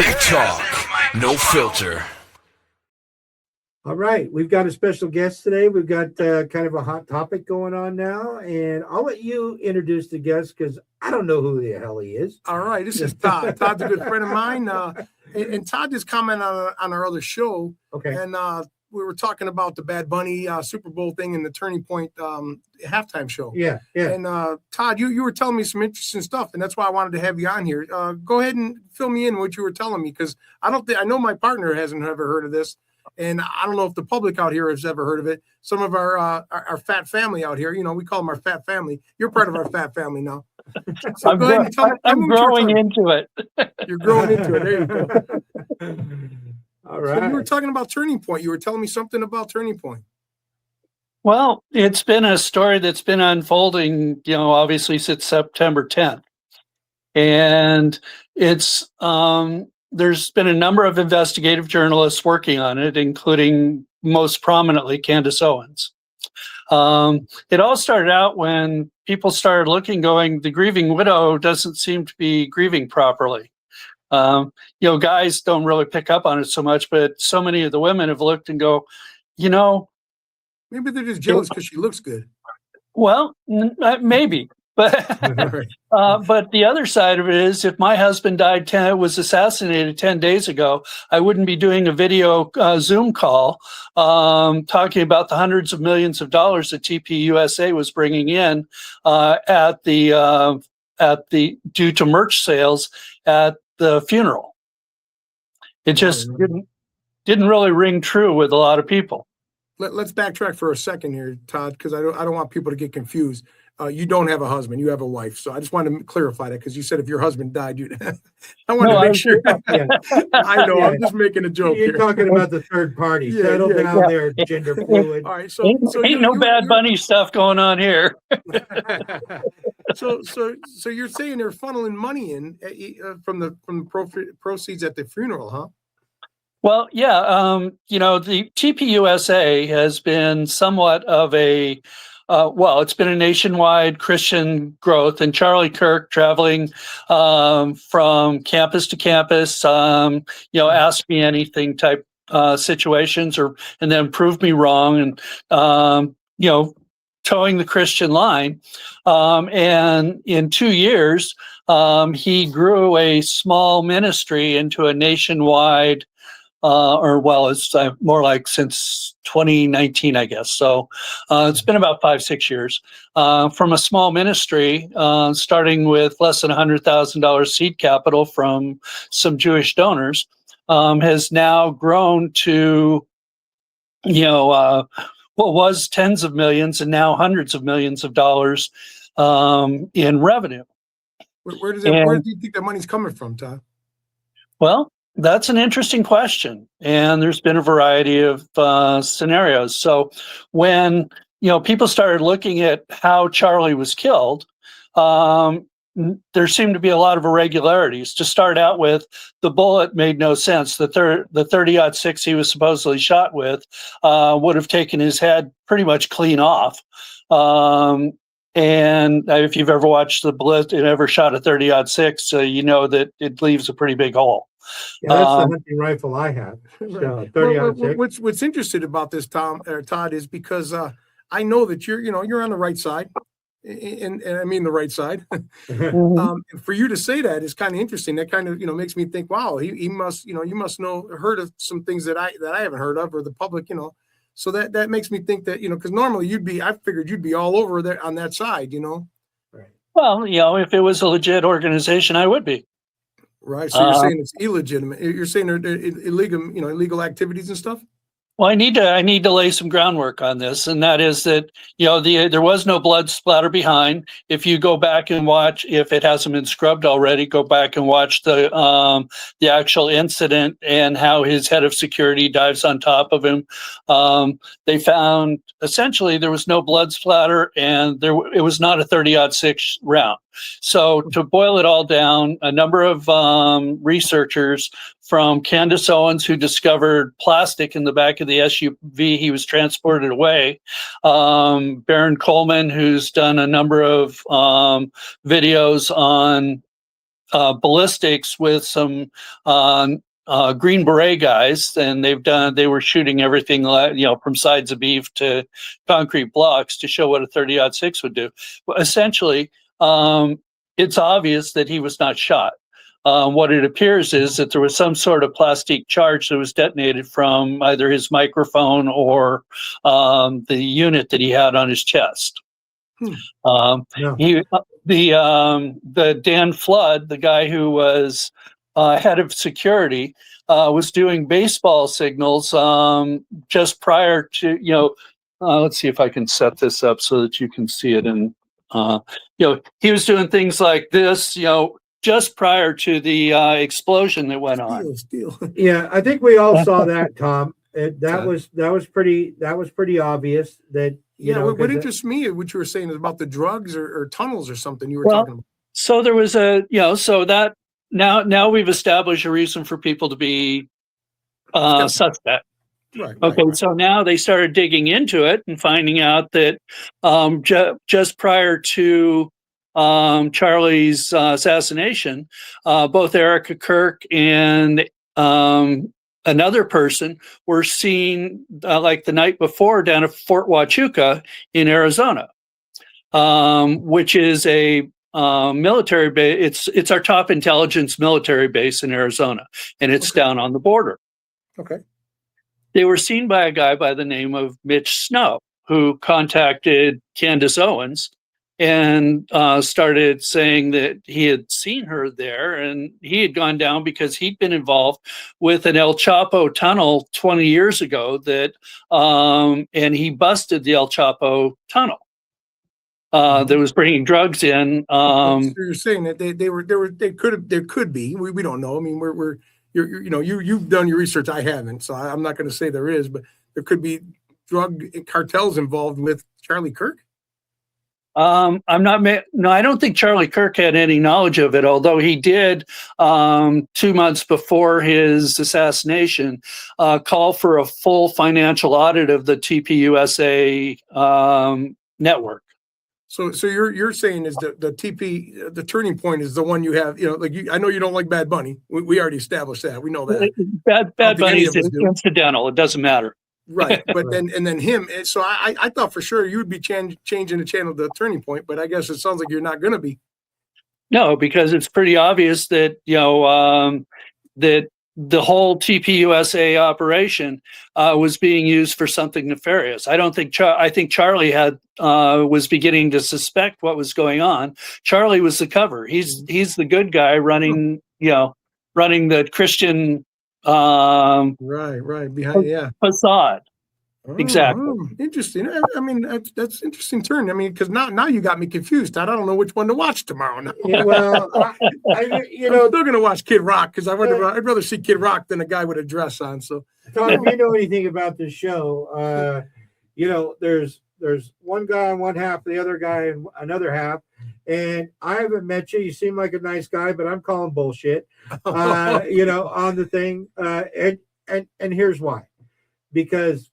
Big talk, no filter. All right, we've got a special guest today. We've got kind of a hot topic going on now, and I'll let you introduce the guest because I don't know who the hell he is. All right, this is Todd. Todd's a good friend of mine, and Todd just commented on our other show. Okay. And we were talking about the Bad Bunny Super Bowl thing and the Turning Point halftime show. Yeah. And Todd, you were telling me some interesting stuff, and that's why I wanted to have you on here. Go ahead and fill me in what you were telling me, because I know my partner hasn't ever heard of this. And I don't know if the public out here has ever heard of it. Some of our fat family out here, we call them our fat family. You're part of our fat family now. So I'm growing into it. You're growing into it. There you go. All right. So you were talking about Turning Point. You were telling me something about Turning Point. Well, it's been a story that's been unfolding, obviously since September 10th. And it's there's been a number of investigative journalists working on it, including most prominently Candace Owens. It all started out when people started looking, going, the grieving widow doesn't seem to be grieving properly. Guys don't really pick up on it so much, but so many of the women have looked and go, maybe they're just jealous because she looks good. Well, maybe. But but the other side of it is, if my husband was assassinated 10 days ago, I wouldn't be doing a video Zoom call talking about the hundreds of millions of dollars that TPUSA was bringing in at the due to merch sales at the funeral. It just didn't really ring true with a lot of people. Let's backtrack for a second here, Todd, because I don't want people to get confused. You don't have a husband, you have a wife. So I just wanted to clarify that, because you said if your husband died, I want to make sure. Yeah. I know, I'm just making a joke. You're talking about the third party. Settle down there, gender fluid. All right, ain't no Bad Bunny stuff going on here. So you're saying they're funneling money in from the proceeds at the funeral, huh? Well, yeah. The TPUSA has been somewhat of a it's been a nationwide Christian growth, and Charlie Kirk traveling from campus to campus, ask me anything type situations, and then prove me wrong, and towing the Christian line. And in 2 years, he grew a small ministry into a nationwide. It's more like since 2019, I guess. So it's been about 5-6 years from a small ministry, starting with less than $100,000 seed capital from some Jewish donors, has now grown to, what was tens of millions and now hundreds of millions of dollars in revenue. Where do you think that money's coming from, Todd? Well, that's an interesting question, and there's been a variety of scenarios. So when people started looking at how Charlie was killed, there seemed to be a lot of irregularities. To start out with, the bullet made no sense. The 30-06 he was supposedly shot with would have taken his head pretty much clean off. And if you've ever watched the bullet and ever shot a 30-06, you know that it leaves a pretty big hole. Yeah, that's the hunting rifle I have. So 30-06. What's interesting about this, Todd, is because I know that you're on the right side, and I mean the right side. For you to say that is kind of interesting. That kind of makes me think, wow, he must you must heard of some things that I haven't heard of, or the public, So that makes me think that because normally I figured you'd be all over there on that side, Right. Well, if it was a legit organization, I would be. Right. So you're saying it's illegitimate. You're saying they're illegal activities and stuff? Well, I need to lay some groundwork on this, and that is that there was no blood splatter behind. If you go back and watch, if it hasn't been scrubbed already, go back and watch the actual incident and how his head of security dives on top of him. They found essentially there was no blood splatter, and it was not a 30-06 round. So to boil it all down, a number of researchers from Candace Owens, who discovered plastic in the back of the SUV he was transported away, Baron Coleman, who's done a number of videos on ballistics with some Green Beret guys, and they were shooting everything from sides of beef to concrete blocks to show what a 30-06 would do. But essentially, it's obvious that he was not shot. What it appears is that there was some sort of plastic charge that was detonated from either his microphone or the unit that he had on his chest. Yeah. The Dan Flood, the guy who was head of security, was doing baseball signals just prior to, let's see if I can set this up so that you can see it. And, he was doing things like this, just prior to the explosion that went on. Steel. Yeah, I think we all saw that, Tom. That was pretty obvious that what interests me, what you were saying is about the drugs or tunnels or something you were Well, talking about. So there was so that now we've established a reason for people to be suspect. Right. Okay, so now they started digging into it and finding out that just prior to Charlie's assassination, both Erica Kirk and another person were seen like the night before down at Fort Huachuca in Arizona, which is a military base. It's our top intelligence military base in Arizona, and it's down on the border. Okay. They were seen by a guy by the name of Mitch Snow, who contacted Candace Owens and started saying that he had seen her there, and he had gone down because he'd been involved with an El Chapo tunnel 20 years ago and he busted the El Chapo tunnel that was bringing drugs in. So you're saying that there could be, we don't know. I mean, you've done your research. I haven't, so I'm not going to say there is, but there could be drug cartels involved with Charlie Kirk. I don't think Charlie Kirk had any knowledge of it, although he did 2 months before his assassination call for a full financial audit of the TPUSA network. So you're saying is the turning point is the one you have, I know you don't like Bad Bunny. We already established that. We know that. Bad Bunny is incidental. It doesn't matter. Right. But then him. So I thought for sure you would be changing the channel to the turning point, but I guess it sounds like you're not going to be. No, because it's pretty obvious that, that the whole TPUSA operation was being used for something nefarious. I think Charlie was beginning to suspect what was going on. Charlie was the cover. He's the good guy running the Christian right behind facade. Exactly. Interesting. I mean, that's an interesting turn. I mean, because now you got me confused. I don't know which one to watch tomorrow. Now. Yeah, well, I'm still going to watch Kid Rock because I'd rather see Kid Rock than a guy with a dress on. So, Tom, if you know anything about this show, there's one guy on one half, the other guy in another half, and I haven't met you. You seem like a nice guy, but I'm calling bullshit. On the thing, and here's why, because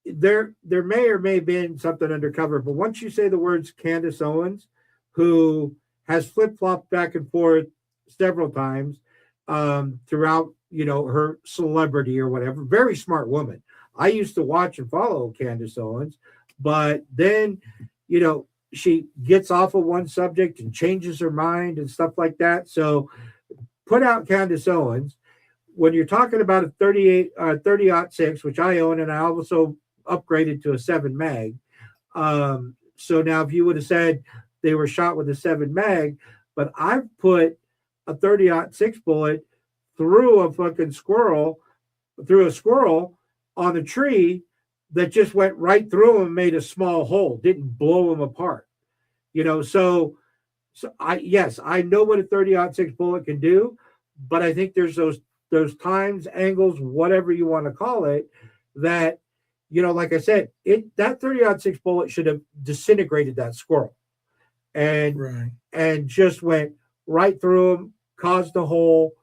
there may or may have been something undercover, but once you say the words Candace Owens, who has flip-flopped back and forth several times throughout, her celebrity or whatever, very smart woman. I used to watch and follow Candace Owens, but then, she gets off of one subject and changes her mind and stuff like that. So put out Candace Owens. When you're talking about a 30-06, which I own, and I also upgraded to a 7 mag. So now if you would have said they were shot with a 7 mag, but I've put a 30-06 bullet through a squirrel on the tree that just went right through him and made a small hole, didn't blow him apart. So I know what a 30-06 bullet can do, but I think there's those times, angles, whatever you want to call it, that, like I said, that 30-06 bullet should have disintegrated that squirrel and just went right through him, caused a hole,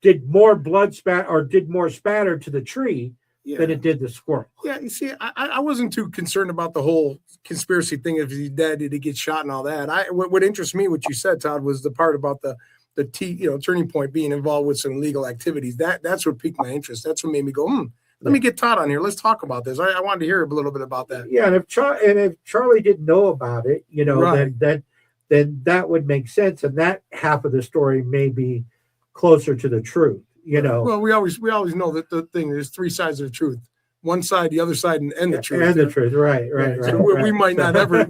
did more blood spatter to the tree than it did the squirrel. Yeah, you see, I wasn't too concerned about the whole conspiracy thing. If he's dead, did he get shot and all that? What interests me, what you said, Todd, was the part about the Turning Point being involved with some illegal activities. That's what piqued my interest. That's what made me go, let me get Todd on here. Let's talk about this. I wanted to hear a little bit about that. Yeah, and if Charlie didn't know about it, Right. then that would make sense, and that half of the story may be closer to the truth. Well, we always know that the thing, there's three sides of the truth. One side, the other side, and the truth. And the truth, right. So we might not ever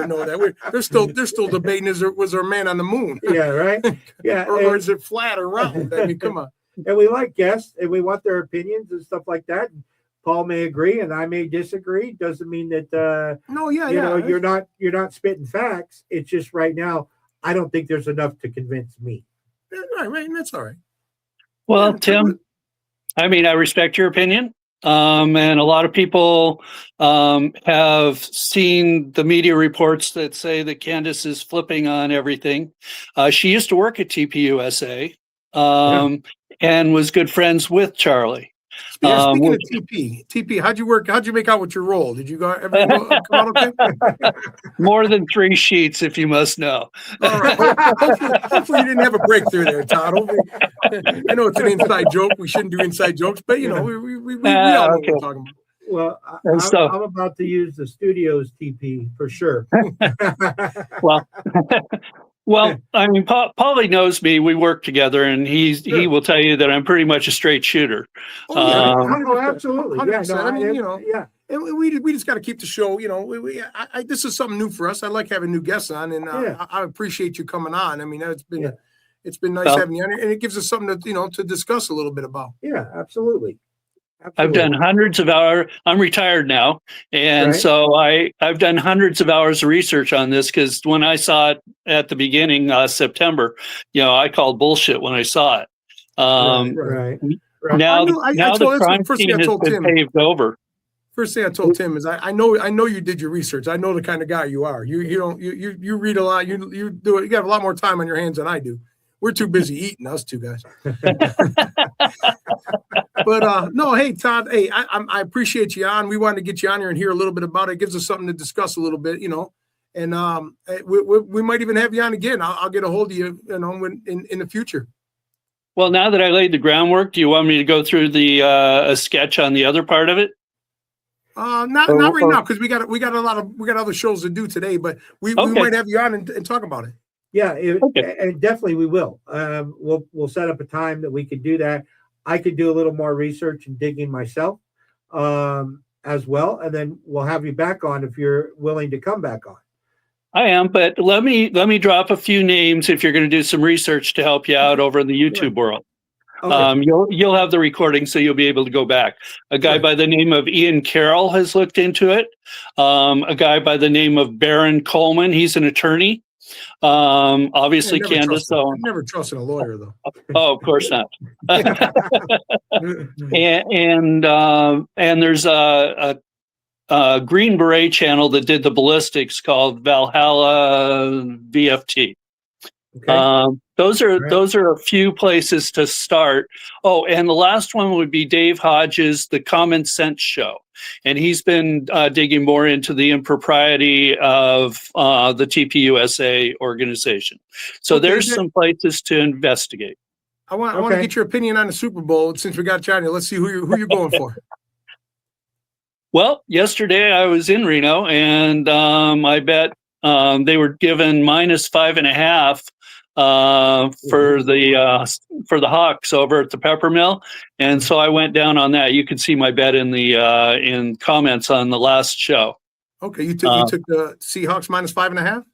know that. They're still debating was there a man on the moon? Yeah, right. Yeah, or is it flat or round? I mean, come on. And we like guests, and we want their opinions and stuff like that. Paul may agree, and I may disagree. Doesn't mean that you're not spitting facts. It's just right now, I don't think there's enough to convince me. Right, and that's all right. Well, Tim, I mean, I respect your opinion. And a lot of people have seen the media reports that say that Candace is flipping on everything. She used to work at TPUSA and was good friends with Charlie. Speaking of TP, how'd you work? How'd you make out with your role? Did you ever come out okay? More than 3 sheets, if you must know. All right. Hopefully you didn't have a breakthrough there, Todd. I know it's an inside joke. We shouldn't do inside jokes, but we all know what we're talking about. Well, I'm about to use the studio's TP for sure. Well, I mean, Paulie knows me. We work together, and he will tell you that I'm pretty much a straight shooter. Absolutely. 100%. And we just got to keep the show. This is something new for us. I like having new guests on, and I appreciate you coming on. I mean, it's been nice having you on, and it gives us something to discuss a little bit about. Yeah, absolutely. I've done hundreds of hours. I'm retired now. And so I've done hundreds of hours of research on this because when I saw it at the beginning, September, I called bullshit when I saw it. Now the crime scene has been paved over. First thing I told Tim is I know you did your research. I know the kind of guy you are. You read a lot. You do it. You have a lot more time on your hands than I do. We're too busy eating, us two guys. But no, hey Todd, hey, I appreciate you on. We wanted to get you on here and hear a little bit about it. It gives us something to discuss a little bit, and we might even have you on again. I'll get a hold of you, in the future. Well, now that I laid the groundwork, do you want me to go through the a sketch on the other part of it? Not right now because we got other shows to do today. But we might have you on and talk about it. Yeah, and definitely we will. We'll set up a time that we could do that. I could do a little more research and digging myself as well, and then we'll have you back on if you're willing to come back on. I am, but let me drop a few names if you're going to do some research to help you out over in the YouTube world. Okay. You'll have the recording, so you'll be able to go back. A guy by the name of Ian Carroll has looked into it. A guy by the name of Baron Coleman, he's an attorney. Obviously Candace. So never trusted a lawyer though. Oh, of course not. and there's a Green Beret channel that did the ballistics called Valhalla VFT. Okay. Those are a few places to start. Oh, and the last one would be Dave Hodges, The Common Sense Show. And he's been digging more into the impropriety of the TPUSA organization. So there's some places to investigate. I want to get your opinion on the Super Bowl since we got you on here. Let's see who you're going for. Well, yesterday I was in Reno, and I bet they were given -5.5 for the Hawks over at the Peppermill, and so I went down on that. You can see my bet in the in comments on the last show. Okay, you took the Seahawks -5.5.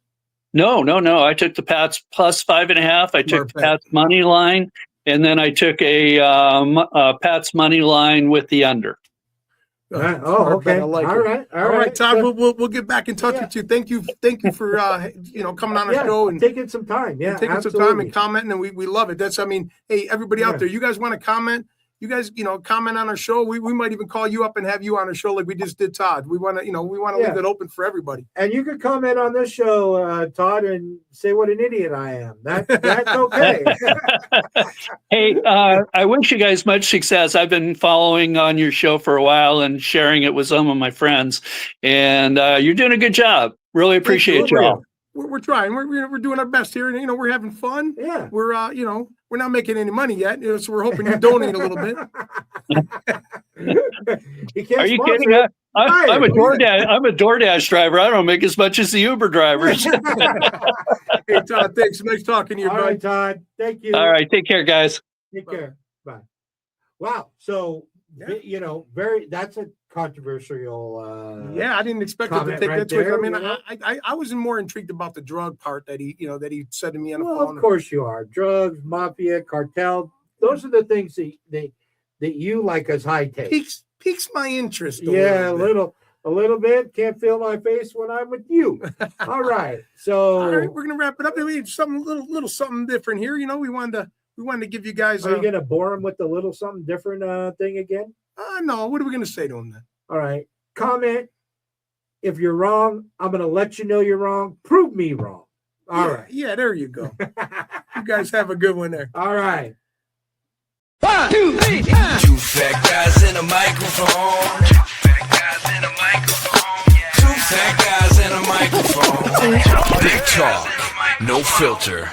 No. I took the Pats +5.5. I took the Pats money line, and then I took a Pats money line with the under. Okay. All right, Todd. We'll get back in touch with you. Thank you for coming on our show and taking some time. Yeah, taking some time and commenting, and we love it. Hey, everybody out there, you guys want to comment? you guys, comment on our show. We might even call you up and have you on our show like we just did Todd. We want to, leave it open for everybody. And you can comment on this show, Todd, and say what an idiot I am. That's okay. Hey, I wish you guys much success. I've been following on your show for a while and sharing it with some of my friends, and you're doing a good job. Really appreciate you all. We're trying. We're doing our best here, and we're having fun. Yeah. We're we're not making any money yet, so we're hoping you donate a little bit. Are you kidding? I'm a DoorDash driver. I don't make as much as the Uber drivers. Hey, Todd, thanks. Nice talking to you, All bud. right, Todd. Thank you. All right, take care, guys. Take care. Bye. Wow. So, that's a controversial. Yeah, I didn't expect it to comment take right that twist. I there, mean, you know? I was more intrigued about the drug part that he said to me on the Well, phone. of course you are. Drugs, mafia, cartel. Those are the things that you like as high take. Piques my interest. Yeah, a little bit. Can't feel my face when I'm with you. All right. So All right, we're gonna wrap it up. We have something little something different here. We wanted to give you guys. are you gonna bore him with the little something different thing again? No. What are we gonna say to him then? All right. Comment. If you're wrong, I'm gonna let you know you're wrong. Prove me wrong. All right. Yeah, there you go. You guys have a good one there. All right. 1, 2, 3, Two fat guys in a microphone. Two fat guys in a microphone. Big talk, no filter.